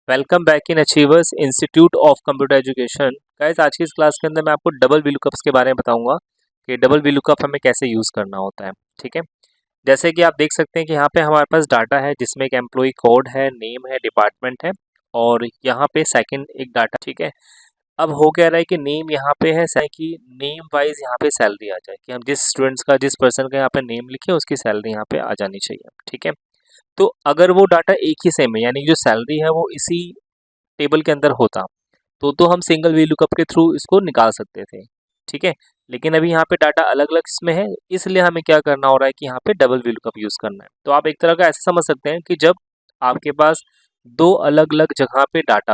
Welcome back in achievers institute of computer education. Guys, आज की इस क्लास के अंदर मैं आपको डबल वीलुकअप्स के बारे में बताऊंगा कि डबल वीलुकअप हमें कैसे यूज़ करना होता है। ठीक है, जैसे कि आप देख सकते हैं कि यहाँ पे हमारे पास डाटा है जिसमें एक एम्प्लॉय कोड है, नेम है, डिपार्टमेंट है और यहाँ पे सेकंड एक डाटा। ठीक है, अब हो क्या रहा है कि नेम यहाँ पे है कि नेम वाइज यहाँ पे सैलरी आ जाए कि हम जिस स्टूडेंट्स का जिस पर्सन का यहाँ पे नेम लिखे उसकी सैलरी यहाँ पे आ जानी चाहिए। ठीक है, तो अगर वो डाटा एक ही सेम है यानी जो सैलरी है वो इसी टेबल के अंदर होता तो हम सिंगल वी लुकअप के थ्रू इसको निकाल सकते थे। ठीक है, लेकिन अभी यहाँ पे डाटा अलग अलग इसमें है, इसलिए हमें क्या करना हो रहा है कि यहाँ पे डबल वी लुकअप यूज़ करना है। तो आप एक तरह का ऐसा समझ सकते हैं कि जब आपके पास दो अलग अलग जगह पे डाटा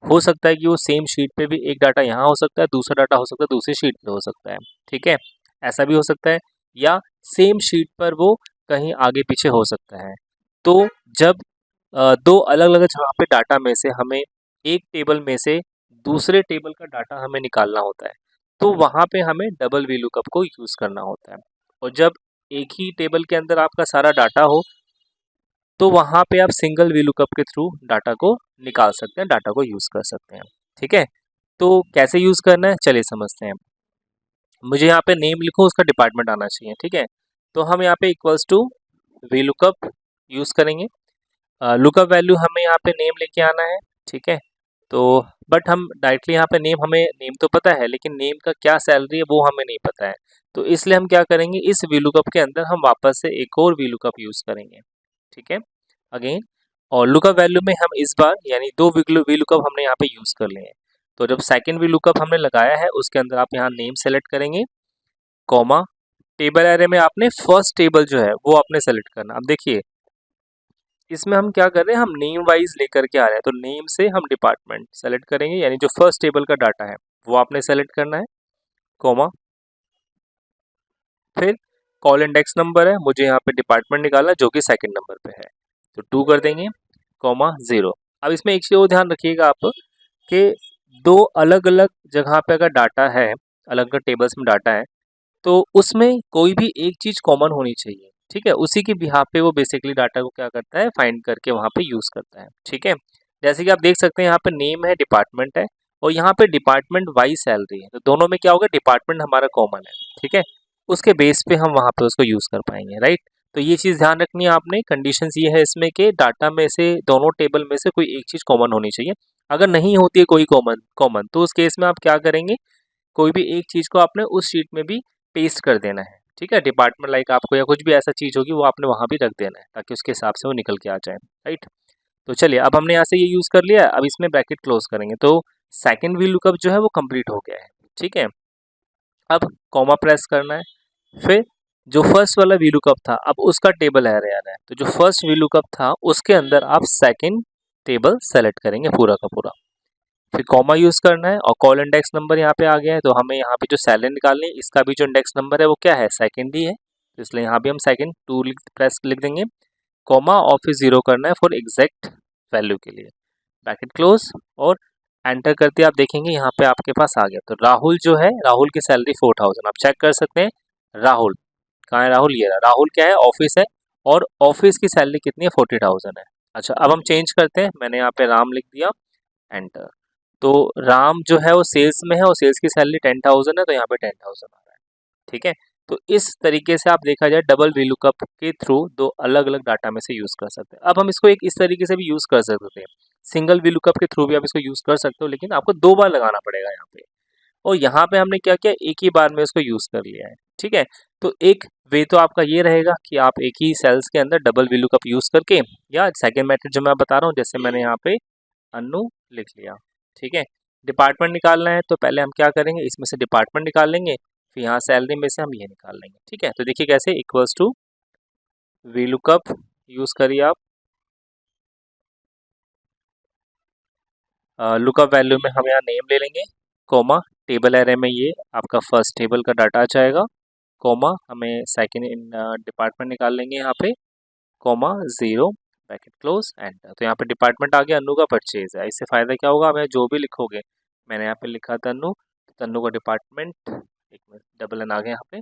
हो सकता है कि वो सेम शीट पे भी एक डाटा यहाँ हो सकता है, दूसरा डाटा हो सकता है दूसरी शीट पे हो सकता है। ठीक है, ऐसा भी हो सकता है, या सेम शीट पर वो कहीं आगे पीछे हो सकता है। तो जब दो अलग अलग जगह पे डाटा में से हमें एक टेबल में से दूसरे टेबल का डाटा हमें निकालना होता है, तो वहाँ पे हमें डबल वी लुकअप को यूज़ करना होता है। और जब एक ही टेबल के अंदर आपका सारा डाटा हो तो वहाँ पे आप सिंगल वी लुकअप के थ्रू डाटा को निकाल सकते हैं, डाटा को यूज़ कर सकते हैं। ठीक है, तो कैसे यूज़ करना है चलिए समझते हैं। मुझे यहाँ पे नेम लिखो, उसका डिपार्टमेंट आना चाहिए। ठीक है, तो हम यहाँ पे equals to V lookup use करेंगे। लुकअप वैल्यू हमें यहाँ पे नेम लेके आना है। ठीक है, तो बट हम डायरेक्टली यहाँ पे नेम, हमें नेम तो पता है लेकिन नेम का क्या सैलरी है वो हमें नहीं पता है, तो इसलिए हम क्या करेंगे, इस वीलुकअप के अंदर हम वापस से एक और वीलुकअप यूज़ करेंगे। ठीक है, अगेन, और लुकअप वैल्यू में हम इस बार यानी दो वीलुकअप हमने यहाँ पे यूज़ कर लिए हैं। तो जब सेकेंड वीलुकअप हमने लगाया है उसके अंदर आप यहाँ नेम सेलेक्ट करेंगे, कॉमा, टेबल एरे में आपने फर्स्ट टेबल जो है वो आपने सेलेक्ट करना। अब देखिए इसमें हम क्या कर रहे हैं, हम नेम वाइज लेकर के आ रहे हैं, तो नेम से हम डिपार्टमेंट सेलेक्ट करेंगे यानी जो फर्स्ट टेबल का डाटा है वो आपने सेलेक्ट करना है, कॉमा, फिर कॉल इंडेक्स नंबर है, मुझे यहाँ पे डिपार्टमेंट निकालना है जो कि सेकंड नंबर पे है, तो 2 कर देंगे, कॉमा 0। अब इसमें एक चीज़ और ध्यान रखिएगा आप कि दो अलग अलग जगह पे अगर डाटा है, अलग अलग टेबल्स में डाटा है, तो उसमें कोई भी एक चीज़ कॉमन होनी चाहिए। ठीक है, उसी के बिहाफ पे वो बेसिकली डाटा को क्या करता है, फाइंड करके वहाँ पे यूज़ करता है। ठीक है, जैसे कि आप देख सकते हैं यहाँ पे नेम है, डिपार्टमेंट है और यहाँ पे डिपार्टमेंट वाइज सैलरी है, तो दोनों में क्या होगा, डिपार्टमेंट हमारा कॉमन है। ठीक है, उसके बेस पे हम वहाँ पे उसको यूज़ कर पाएंगे, राइट। तो ये चीज़ ध्यान रखनी है आपने, कंडीशंस ये है इसमें कि डाटा में से दोनों टेबल में से कोई एक चीज़ कॉमन होनी चाहिए। अगर नहीं होती है कोई कॉमन कॉमन तो उस केस में आप क्या करेंगे, कोई भी एक चीज़ को आपने उस शीट में भी पेस्ट कर देना है। ठीक है, डिपार्टमेंट लाइक आपको या कुछ भी ऐसा चीज़ होगी वो आपने वहाँ भी रख देना है ताकि उसके हिसाब से वो निकल के आ जाए, राइट। तो चलिए अब हमने यहाँ से ये यूज़ कर लिया है, अब इसमें ब्रैकेट क्लोज करेंगे तो सेकंड वी लुकअप जो है वो कंप्लीट हो गया है। ठीक है, अब कॉमा प्रेस करना है, फिर जो फर्स्ट वाला वी लुकअप था अब उसका टेबल एरे आ रहा है, तो जो फर्स्ट वी लुकअप था उसके अंदर आप सेकंड टेबल सेलेक्ट करेंगे पूरा का पूरा, फिर कॉमा यूज़ करना है और कॉल इंडेक्स नंबर यहाँ पे आ गया है, तो हमें यहाँ पे जो सैलरी निकालनी है इसका भी जो इंडेक्स नंबर है वो क्या है, सेकंड ही है, तो इसलिए यहाँ भी हम सेकंड 2 प्रेस लिख देंगे, कॉमा और फिर 0 करना है फॉर एग्जैक्ट वैल्यू के लिए, ब्रैकेट क्लोज और एंटर करते आप देखेंगे यहाँ पे आपके पास आ गया। तो राहुल जो है, राहुल की सैलरी 4000, आप चेक कर सकते हैं। राहुल कहाँ है, राहुल ये रहा, राहुल क्या है, ऑफिस है और ऑफिस की सैलरी कितनी है, 40,000 है। अच्छा, अब हम चेंज करते हैं, मैंने यहाँ पे राम लिख दिया, एंटर। तो राम जो है वो सेल्स में है और सेल्स की सैलरी 10,000 है, तो यहाँ पे 10,000 आ रहा है। ठीक है, तो इस तरीके से आप देखा जाए डबल वीलुकअप के थ्रू दो अलग अलग डाटा में से यूज़ कर सकते हैं। अब हम इसको एक इस तरीके से भी यूज़ कर सकते हैं, सिंगल वीलुकअप के थ्रू भी आप इसको यूज़ कर सकते हो, लेकिन आपको 2 बार लगाना पड़ेगा यहाँ पे, और यहाँ पे हमने क्या किया, एक ही बार में इसको यूज़ कर लिया है। ठीक है, तो एक वे तो आपका ये रहेगा कि आप एक ही सेल्स के अंदर डबल वीलुकअप यूज़ करके, या सेकेंड मेथड जो मैं बता रहा हूँ, जैसे मैंने यहाँ पे अनु लिख लिया। ठीक है, डिपार्टमेंट निकालना है तो पहले हम क्या करेंगे, इसमें से डिपार्टमेंट निकाल लेंगे, फिर यहाँ सैलरी में से हम ये निकाल लेंगे। ठीक है, तो देखिए कैसे, equals to V lookup use करिए आप, लुकअप वैल्यू में हम यहाँ नेम ले लेंगे, कोमा, टेबल एरे में ये आपका फर्स्ट टेबल का डाटा आ जाएगा, कोमा हमें सेकेंड इन डिपार्टमेंट निकाल लेंगे यहाँ पे, कोमा 0, ब्रैकेट क्लोज, एंटर। तो यहाँ पे डिपार्टमेंट आ गया, अनु का परचेज है। इससे फ़ायदा क्या होगा, हमें जो भी लिखोगे, मैंने यहाँ पे लिखा तन्नु, तो तन्नु का डिपार्टमेंट, एक मिनट डबल एन आ गया यहाँ पे,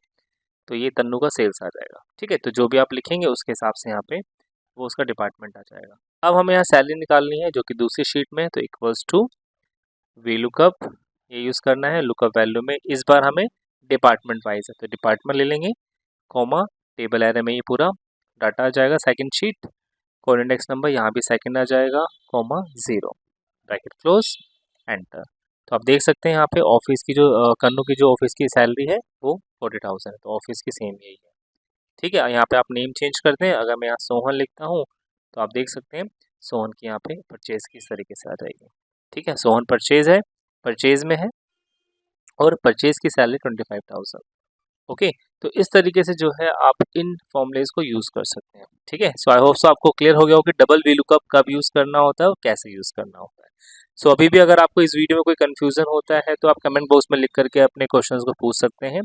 तो ये तन्नु का सेल्स आ जाएगा। ठीक है, तो जो भी आप लिखेंगे उसके हिसाब से यहाँ पे वो उसका डिपार्टमेंट आ जाएगा। अब हमें यहाँ सैलरी निकालनी है जो कि दूसरी शीट में, तो इक्वल्स टू वी लुकअप, ये यूज़ करना है लुकअप वैल्यू में। इस बार हमें डिपार्टमेंट वाइज है तो डिपार्टमेंट ले लेंगे, कॉमा टेबल एरे में ये पूरा डाटा आ जाएगा। Second sheet code index number, यहाँ भी सेकंड आ जाएगा, कॉमा 0, ब्रैकेट क्लोज, एंटर। तो आप देख सकते हैं यहाँ पे ऑफिस की जो कन्नू की जो ऑफिस की सैलरी है वो 40,000 है, तो ऑफिस की सेम यही है। ठीक है, यहाँ पे आप नेम चेंज करते हैं। अगर मैं यहाँ सोहन लिखता हूँ तो आप देख सकते हैं सोहन की यहाँ पे परचेज की इस तरीके से आ जाएगी। ठीक है, सोहन परचेज है, परचेज में है और परचेज की सैलरी 25,000। ओके, तो इस तरीके से जो है आप इन फॉर्मूलेज को यूज़ कर सकते हैं। ठीक है, सो आई होप सो आपको क्लियर हो गया हो कि डबल वी लुकअप कब यूज़ करना होता है और कैसे यूज़ करना होता है। सो अभी भी अगर आपको इस वीडियो में कोई कन्फ्यूज़न होता है तो आप कमेंट बॉक्स में लिख करके अपने क्वेश्चंस को पूछ सकते हैं।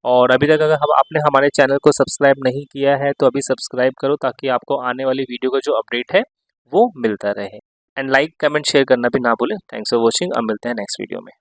और अभी तक अगर आपने हमारे चैनल को सब्सक्राइब नहीं किया है तो अभी सब्सक्राइब करो, ताकि आपको आने वाली वीडियो का जो अपडेट है वो मिलता रहे। एंड लाइक कमेंट शेयर करना भी ना भूलें। थैंक्स फॉर वॉचिंग, अब मिलते हैं नेक्स्ट वीडियो में।